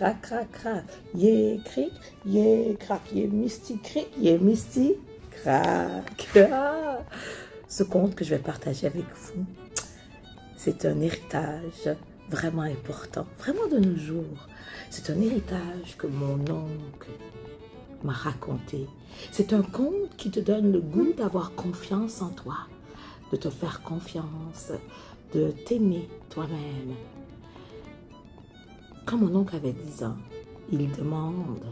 crac, crac, crac. Yé, cric, yé, crac. Yé, mystique, cric, yé, mystique, crac. Ah. Ce conte que je vais partager avec vous, c'est un héritage vraiment important, vraiment de nos jours. C'est un héritage que mon oncle m'a raconté. C'est un conte qui te donne le goût d'avoir confiance en toi, de te faire confiance, de t'aimer toi-même. Quand mon oncle avait 10 ans, il demande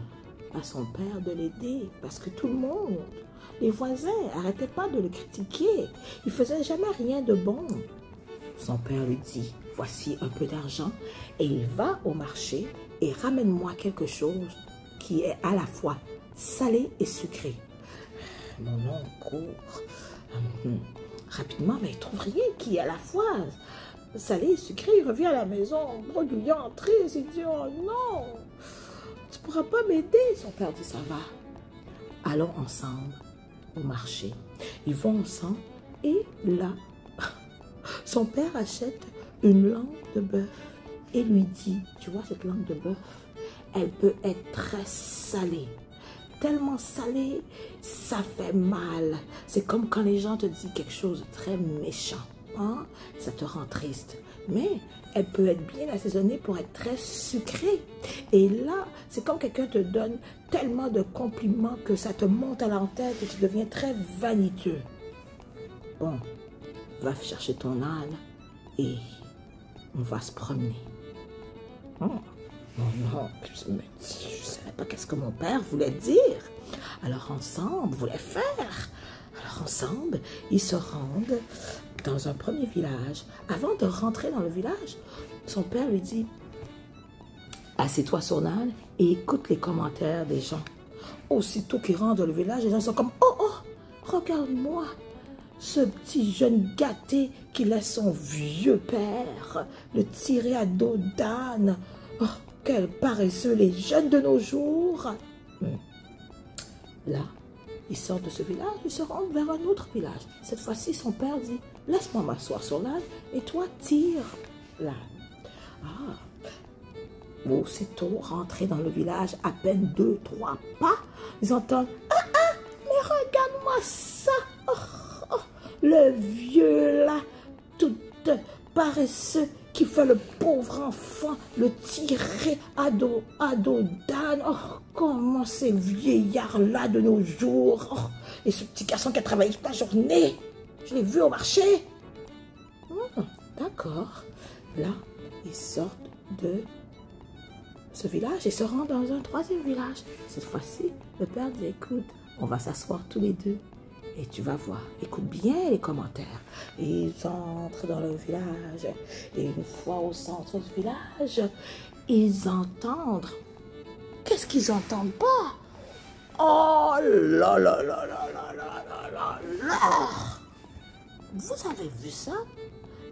à son père de l'aider parce que tout le monde, les voisins, n'arrêtaient pas de le critiquer. Il ne faisait jamais rien de bon. Son père lui dit, voici un peu d'argent et il va au marché et ramène-moi quelque chose qui est à la fois salé et sucré. Mon oncle court rapidement, mais il ne trouve rien qui est à la fois salé et sucré. Il revient à la maison, bredouillant, triste. Il dit, oh non, tu ne pourras pas m'aider. Son père dit, ça va. Allons ensemble au marché. Ils vont ensemble et là, son père achète une langue de bœuf et lui dit, tu vois cette langue de bœuf, elle peut être très salée. Tellement salée, ça fait mal. C'est comme quand les gens te disent quelque chose de très méchant. Hein? Ça te rend triste. Mais elle peut être bien assaisonnée pour être très sucrée. Et là, c'est comme quelqu'un te donne tellement de compliments que ça te monte à la tête et tu deviens très vaniteux. Bon, va chercher ton âne et on va se promener. Non, je ne savais pas qu'est-ce que mon père voulait dire. Alors ensemble, voulait faire. Alors ensemble, ils se rendent dans un premier village. Avant de rentrer dans le village, son père lui dit, assieds-toi sur l'âne et écoute les commentaires des gens. Aussitôt qu'ils rentrent dans le village, les gens sont comme, oh, regarde-moi. Ce petit jeune gâté qui laisse son vieux père le tirer à dos d'âne. Oh, quel paresseux les jeunes de nos jours. Là, ils sortent de ce village, ils se rendent vers un autre village. Cette fois-ci, son père dit, laisse-moi m'asseoir sur l'âne et toi tire l'âne. Aussitôt rentrés dans le village, à peine 2-3 pas, ils entendent, mais regarde-moi ça. Le vieux là, tout paresseux, qui fait le pauvre enfant le tirer à dos d'âne. Oh, comment ces vieillards-là de nos jours. Oh, et ce petit garçon qui a travaillé toute la journée, je l'ai vu au marché. D'accord. Là, ils sortent de ce village et se rendent dans un troisième village. Cette fois-ci, le père dit, écoute, on va s'asseoir tous les deux. Et tu vas voir, écoute bien les commentaires. Ils entrent dans le village. Et une fois au centre du village, ils entendent. Qu'est-ce qu'ils entendent pas? Oh là là là là là là là là là! Vous avez vu ça?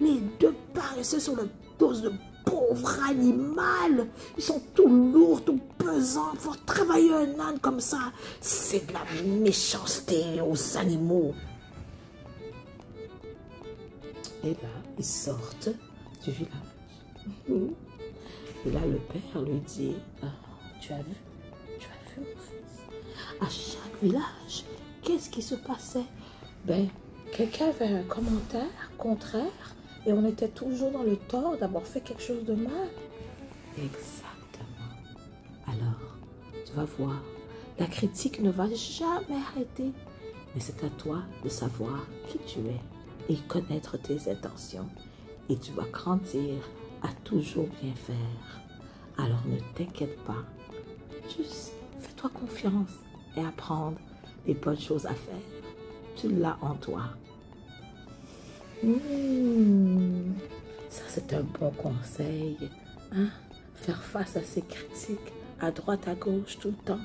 Les deux paresseux sur le dos de pauvre animal. Ils sont tout lourds, tout pesants. Pour travailler un âne comme ça, c'est de la méchanceté aux animaux. Et là, ils sortent du village. Et là, le père lui dit, tu as vu mon fils? À chaque village, qu'est-ce qui se passait? Ben, quelqu'un avait un commentaire contraire et on était toujours dans le tort d'avoir fait quelque chose de mal. Exactement. Alors, tu vas voir, la critique ne va jamais arrêter. Mais c'est à toi de savoir qui tu es et connaître tes intentions. Et tu vas grandir à toujours bien faire. Alors ne t'inquiète pas. Juste fais-toi confiance et apprendre les bonnes choses à faire. Tu l'as en toi. Ça, c'est un bon conseil. Hein? Faire face à ces critiques à droite, à gauche, tout le temps.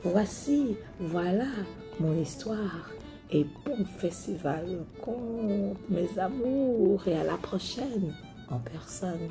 Voici, voilà mon histoire. Et bon festival de contes, mes amours, et à la prochaine en personne.